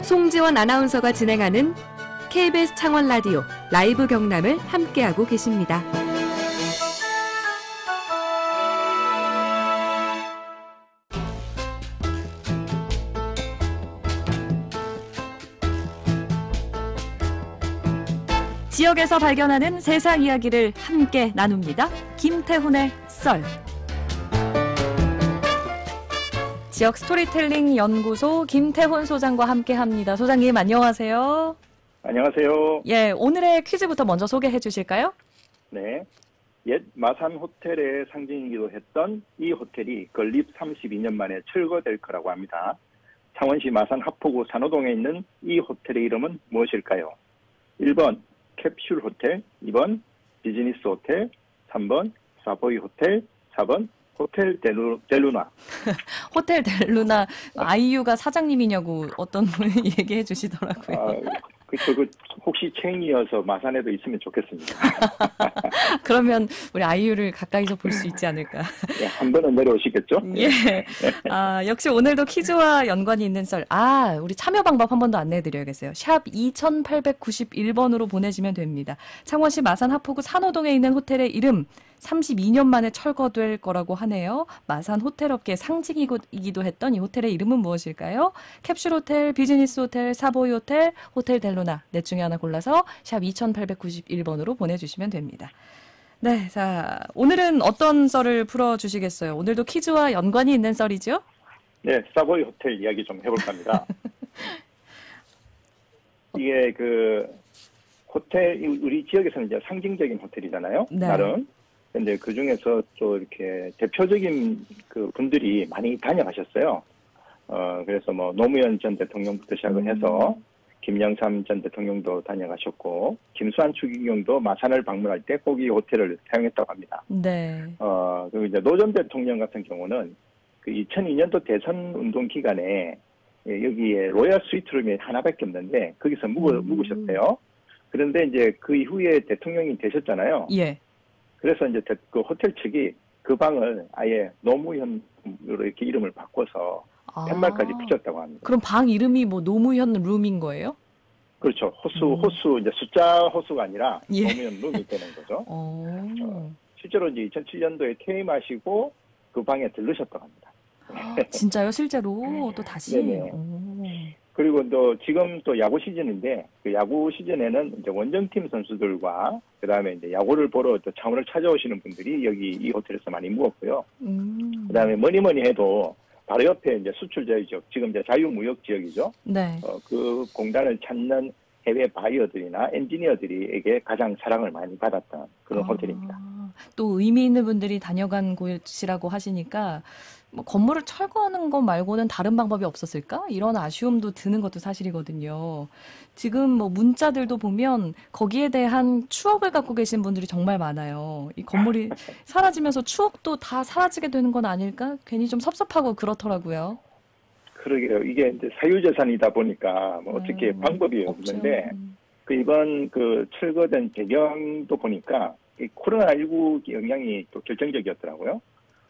송지원 아나운서가 진행하는 KBS 창원 라디오 라이브 경남을 함께하고 계십니다. 지역에서 발견하는 세상 이야기를 함께 나눕니다. 김태훈의 썰. 지역 스토리텔링 연구소 김태훈 소장과 함께합니다. 소장님 안녕하세요. 안녕하세요. 예, 오늘의 퀴즈부터 먼저 소개해 주실까요? 네. 옛 마산 호텔의 상징이기도 했던 이 호텔이 건립 32년 만에 철거될 거라고 합니다. 창원시 마산 하포구 산호동에 있는 이 호텔의 이름은 무엇일까요? 1번 캡슐 호텔, 2번 비즈니스 호텔, 3번 사보이 호텔, 4번 호텔 델루나. 호텔 델루나 아이유가 사장님이냐고 어떤 분이 얘기해 주시더라고요. 그 혹시 챙이어서 마산에도 있으면 좋겠습니다. 그러면 우리 아이유를 가까이서 볼 수 있지 않을까. 네, 한 번은 내려오시겠죠? 예. 역시 오늘도 퀴즈와 연관이 있는 썰. 우리 참여 방법 한 번 더 안내해 드려야겠어요. 샵 2891번으로 보내시면 됩니다. 창원시 마산 하포구 산호동에 있는 호텔의 이름 32년 만에 철거될 거라고 하네요. 마산 호텔업계의 상징이기도 했던 이 호텔의 이름은 무엇일까요? 캡슐 호텔, 비즈니스 호텔, 사보이 호텔, 호텔 델루나 넷 중에 하나 골라서 샵 2891번으로 보내주시면 됩니다. 네, 자 오늘은 어떤 썰을 풀어주시겠어요? 오늘도 퀴즈와 연관이 있는 썰이죠? 네, 사보이 호텔 이야기 좀 해볼까 합니다. 이게 그 호텔, 우리 지역에서는 이제 상징적인 호텔이잖아요. 네. 나름. 근데 그 중에서 또 이렇게 대표적인 그 분들이 많이 다녀가셨어요. 그래서 뭐 노무현 전 대통령부터 시작을 해서 김영삼 전 대통령도 다녀가셨고 김수환 추기경도 마산을 방문할 때 꼭 이 호텔을 사용했다고 합니다. 네. 그리고 이제 노 전 대통령 같은 경우는 그 2002년도 대선 운동 기간에 여기에 로얄 스위트룸이 하나밖에 없는데 거기서 묵으셨어요. 그런데 이제 그 이후에 대통령이 되셨잖아요. 예. 그래서 이제 그 호텔 측이 그 방을 아예 노무현으로 이렇게 이름을 바꿔서 팻말까지 붙였다고 합니다. 그럼 방 이름이 뭐 노무현 룸인 거예요? 그렇죠. 호수 이제 숫자 호수가 아니라 예. 노무현 룸이 되는 거죠. 실제로 이제 2007년도에 퇴임하시고 그 방에 들르셨다고 합니다. 진짜요? 실제로 또 다시? 네네. 그리고 또 지금 또 야구 시즌인데 그 야구 시즌에는 이제 원정팀 선수들과 그다음에 이제 야구를 보러 또 창원을 찾아오시는 분들이 여기 이 호텔에서 많이 묵었고요. 그다음에 뭐니 해도 바로 옆에 이제 수출 자유 지역, 지금 이제 자유무역 지역이죠. 네. 그 공단을 찾는 해외 바이어들이나 엔지니어들에게 가장 사랑을 많이 받았던 그런 호텔입니다. 또 의미 있는 분들이 다녀간 곳이라고 하시니까 뭐 건물을 철거하는 것 말고는 다른 방법이 없었을까? 이런 아쉬움도 드는 것도 사실이거든요. 지금 뭐 문자들도 보면 거기에 대한 추억을 갖고 계신 분들이 정말 많아요. 이 건물이 사라지면서 추억도 다 사라지게 되는 건 아닐까? 괜히 좀 섭섭하고 그렇더라고요. 그러게요. 이게 이제 사유재산이다 보니까 뭐 어떻게 방법이 없는데 그 이번 그 철거된 배경도 보니까 이 코로나19 영향이 또 결정적이었더라고요.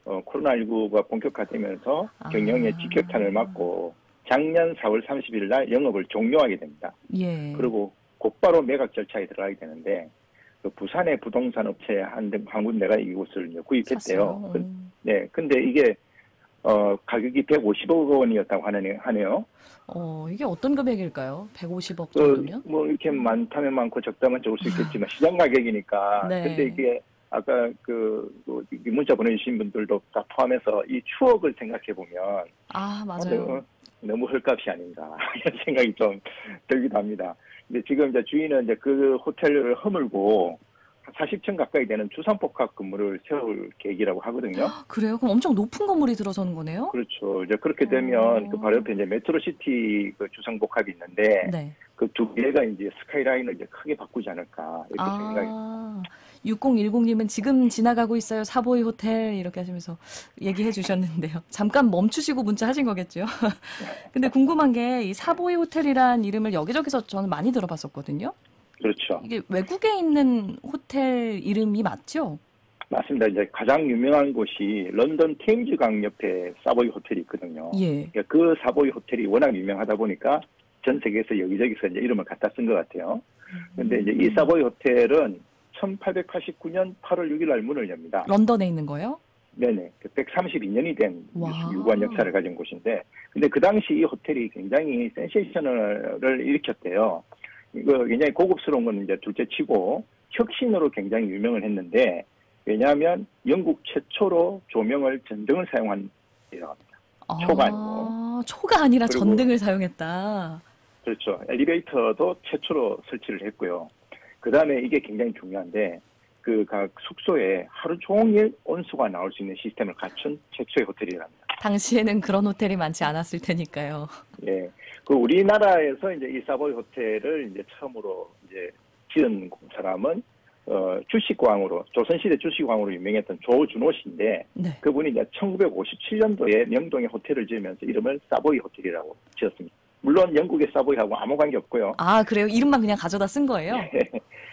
코로나19가 본격화되면서 경영의 직격탄을 맞고 작년 4월 30일 날 영업을 종료하게 됩니다. 예. 그리고 곧바로 매각 절차에 들어가게 되는데 그 부산의 부동산 업체 한 군데가 이곳을 구입했대요. 네, 근데 이게 가격이 150억 원이었다고 하네요. 이게 어떤 금액일까요? 150억 정도면? 뭐 이렇게 많다면 많고 적다면 적을 수 있겠지만 시장 가격이니까. 네. 근데 이게 아까 문자 보내주신 분들도 다 포함해서 이 추억을 생각해 보면 맞아요. 너무 헐값이 아닌가 이런 생각이 좀 들기도 합니다. 근데 지금 이제 주인은 이제 그 호텔을 허물고 40층 가까이 되는 주상복합 건물을 세울 계획이라고 하거든요. 그래요? 그럼 엄청 높은 건물이 들어서는 거네요? 그렇죠. 이제 그렇게 되면 그 바로 옆에 이제 메트로시티 그 주상복합이 있는데 네. 그 두 개가 이제 스카이라인을 이제 크게 바꾸지 않을까 이렇게 생각이 듭니다. 6010님은 지금 지나가고 있어요. 사보이 호텔 이렇게 하시면서 얘기해 주셨는데요. 잠깐 멈추시고 문자 하신 거겠죠. 근데 궁금한 게 이 사보이 호텔이란 이름을 여기저기서 저는 많이 들어봤었거든요. 그렇죠. 이게 외국에 있는 호텔 이름이 맞죠? 맞습니다. 이제 가장 유명한 곳이 런던 테임즈강 옆에 사보이 호텔이 있거든요. 예. 그 사보이 호텔이 워낙 유명하다 보니까 전 세계에서 여기저기서 이제 이름을 갖다 쓴 것 같아요. 근데 이제 이 사보이 호텔은 1889년 8월 6일 날 문을 엽니다. 런던에 있는 거요? 네네. 132년이 된 와. 유구한 역사를 가진 곳인데, 근데 그 당시 이 호텔이 굉장히 센세이션을 일으켰대요. 이거 굉장히 고급스러운 건 이제 둘째 치고 혁신으로 굉장히 유명을 했는데, 왜냐하면 영국 최초로 조명을 전등을 사용한 데라고 합니다. 초가 아니고. 초가 아니라 그리고 전등을 사용했다. 그렇죠. 엘리베이터도 최초로 설치를 했고요. 그 다음에 이게 굉장히 중요한데, 그 각 숙소에 하루 종일 온수가 나올 수 있는 시스템을 갖춘 최초의 호텔이랍니다. 당시에는 그런 호텔이 많지 않았을 테니까요. 예. 그 우리나라에서 이제 이 사보이 호텔을 이제 처음으로 이제 지은 사람은 주식광으로, 조선시대 주식광으로 유명했던 조준호 씨인데, 네. 그분이 이제 1957년도에 명동에 호텔을 지으면서 이름을 사보이 호텔이라고 지었습니다. 물론 영국의 사보이하고 아무 관계 없고요. 아, 그래요? 이름만 그냥 가져다 쓴 거예요?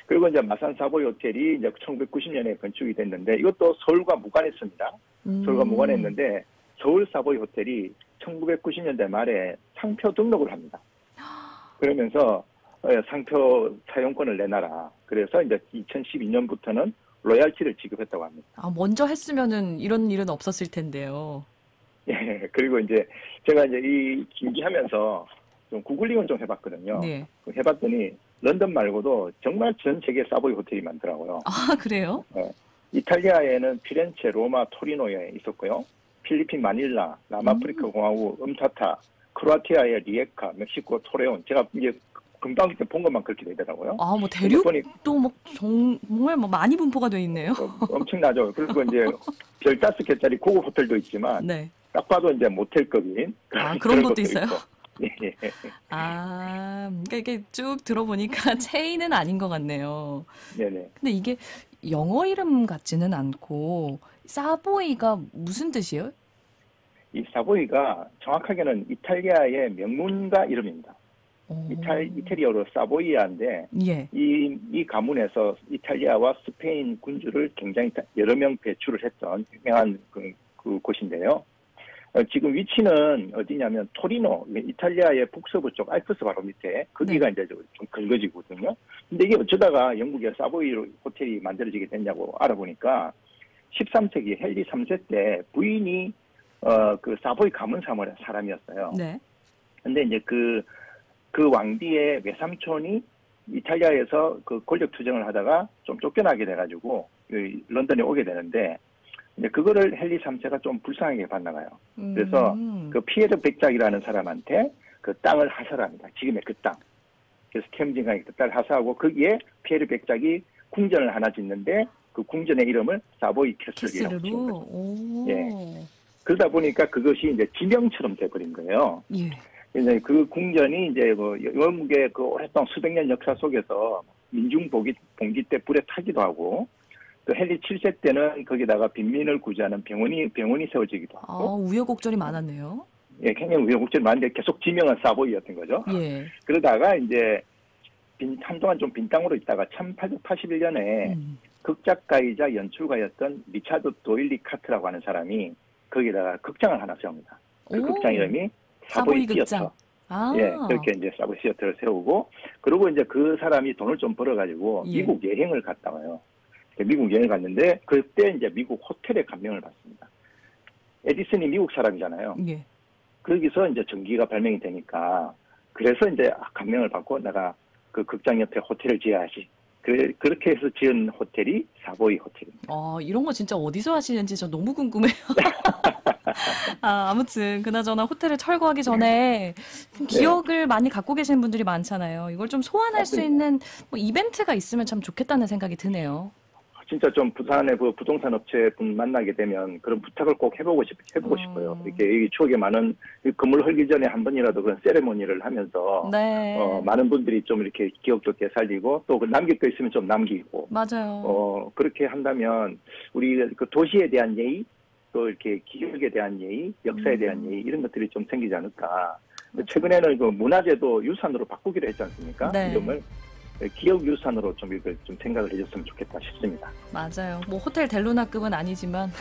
그리고 이제 마산 사보이 호텔이 이제 1990년에 건축이 됐는데, 이것도 서울과 무관했습니다. 서울과 무관했는데, 서울 사보이 호텔이 1990년대 말에 상표 등록을 합니다. 그러면서 상표 사용권을 내놔라. 그래서 이제 2012년부터는 로얄티를 지급했다고 합니다. 아, 먼저 했으면은 이런 일은 없었을 텐데요. 예, 그리고 이제 제가 이제 이 길기하면서 좀 구글링을 좀 해봤거든요. 네. 해봤더니 런던 말고도 정말 전 세계 사보이 호텔이 많더라고요. 아, 그래요? 이탈리아에는 피렌체, 로마, 토리노에 있었고요. 필리핀 마닐라, 남아프리카 공화국 음타타, 크로아티아의 리에카, 멕시코 토레온. 제가 이제 금방 본 것만 그렇게 되더라고요. 아, 뭐 대륙도 뭐 정말 뭐 많이 분포가 돼 있네요. 엄청나죠. 그리고 이제 별 5개짜리 고급 호텔도 있지만 네. 딱 봐도 이제 모텔급인 그런 것도 있어요? 예. 그러니까 이게 쭉 들어보니까 체인은 아닌 것 같네요. 네네. 근데 이게 영어 이름 같지는 않고 사보이가 무슨 뜻이에요? 이 사보이가 정확하게는 이탈리아의 명문가 이름입니다. 이태리어로 사보이아인데 예. 이 가문에서 이탈리아와 스페인 군주를 굉장히 여러 명 배출을 했던 유명한 그 곳인데요. 지금 위치는 어디냐면 토리노, 이탈리아의 북서부 쪽 알프스 바로 밑에 거기가 네. 이제 좀 긁어지거든요. 근데 이게 어쩌다가 영국의 사보이 호텔이 만들어지게 됐냐고 알아보니까 13세기 헨리 3세 때 부인이 그 사보이 가문 사모의 사람이었어요. 네. 근데 이제 그 왕비의 외삼촌이 이탈리아에서 그 권력 투쟁을 하다가 좀 쫓겨나게 돼가지고 런던에 오게 되는데, 이제 그거를 헨리 3세가 좀 불쌍하게 봤나 봐요. 그래서 그 피에르 백작이라는 사람한테 그 땅을 하사합니다. 지금의 그 땅. 그래서 템징강에 그 땅을 하사하고 거기에 피에르 백작이 궁전을 하나 짓는데 그 궁전의 이름을 사보이 캐슬이라고 지은 거죠. 오. 예. 그러다 보니까 그것이 이제 지명처럼 돼버린 거예요. 예. 이제 그 궁전이 이제 뭐 영국의 그 오랫동안 수백 년 역사 속에서 민중 봉기 때 불에 타기도 하고, 또 헨리 7세 때는 거기다가 빈민을 구제하는 병원이 세워지기도 하고. 우여곡절이 많았네요. 예, 굉장히 우여곡절이 많은데 계속 지명은 사보이였던 거죠. 예. 그러다가 이제 한동안 좀 빈 땅으로 있다가 1881년에 극작가이자 연출가였던 리차드 도일리 카트라고 하는 사람이 거기다가 극장을 하나 세웁니다. 그 극장 이름이 사보이 시어터. 예, 그렇게 이제 사보이 시어터를 세우고, 그리고 이제 그 사람이 돈을 좀 벌어가지고 예. 미국 여행을 갔다 와요. 미국 여행을 갔는데 그때 이제 미국 호텔에 감명을 받습니다. 에디슨이 미국 사람이잖아요. 예. 거기서 이제 전기가 발명이 되니까, 그래서 이제 감명을 받고 내가 그 극장 옆에 호텔을 지어야지. 그렇게 해서 지은 호텔이 사보이 호텔입니다. 이런 거 진짜 어디서 하시는지 저 너무 궁금해요. 아무튼 그나저나 호텔을 철거하기 전에 기억을 많이 갖고 계시는 분들이 많잖아요. 이걸 좀 소환할 수 있는 뭐 이벤트가 있으면 참 좋겠다는 생각이 드네요. 진짜 좀 부산의 그 부동산 업체 분 만나게 되면 그런 부탁을 꼭 해보고 싶어요. 이렇게 이 추억에 많은 건물 헐기 전에 한 번이라도 그런 세레모니를 하면서 네. 많은 분들이 좀 이렇게 기억 좋게 살리고 또 남길 거 있으면 좀 남기고. 맞아요. 그렇게 한다면 우리 그 도시에 대한 예의, 또 이렇게 기억에 대한 예의, 역사에 대한 예의 이런 것들이 좀 생기지 않을까. 최근에는 그 문화재도 유산으로 바꾸기로 했지 않습니까? 네. 이름을. 기억 유산으로 좀 이걸 좀 생각을 해줬으면 좋겠다 싶습니다. 맞아요. 뭐 호텔 델루나급은 아니지만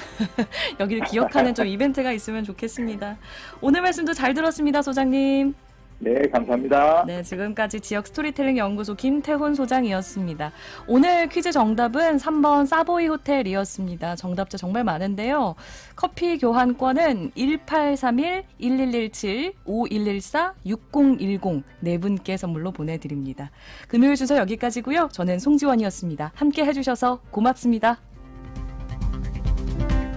여기를 기억하는 좀 이벤트가 있으면 좋겠습니다. 오늘 말씀도 잘 들었습니다, 소장님. 네, 감사합니다. 네, 지금까지 지역 스토리텔링 연구소 김태훈 소장이었습니다. 오늘 퀴즈 정답은 3번 사보이 호텔이었습니다. 정답자 정말 많은데요. 커피 교환권은 1831-1117-5114-6010 네 분께 선물로 보내드립니다. 금요일 순서 여기까지고요. 저는 송지원이었습니다. 함께 해주셔서 고맙습니다.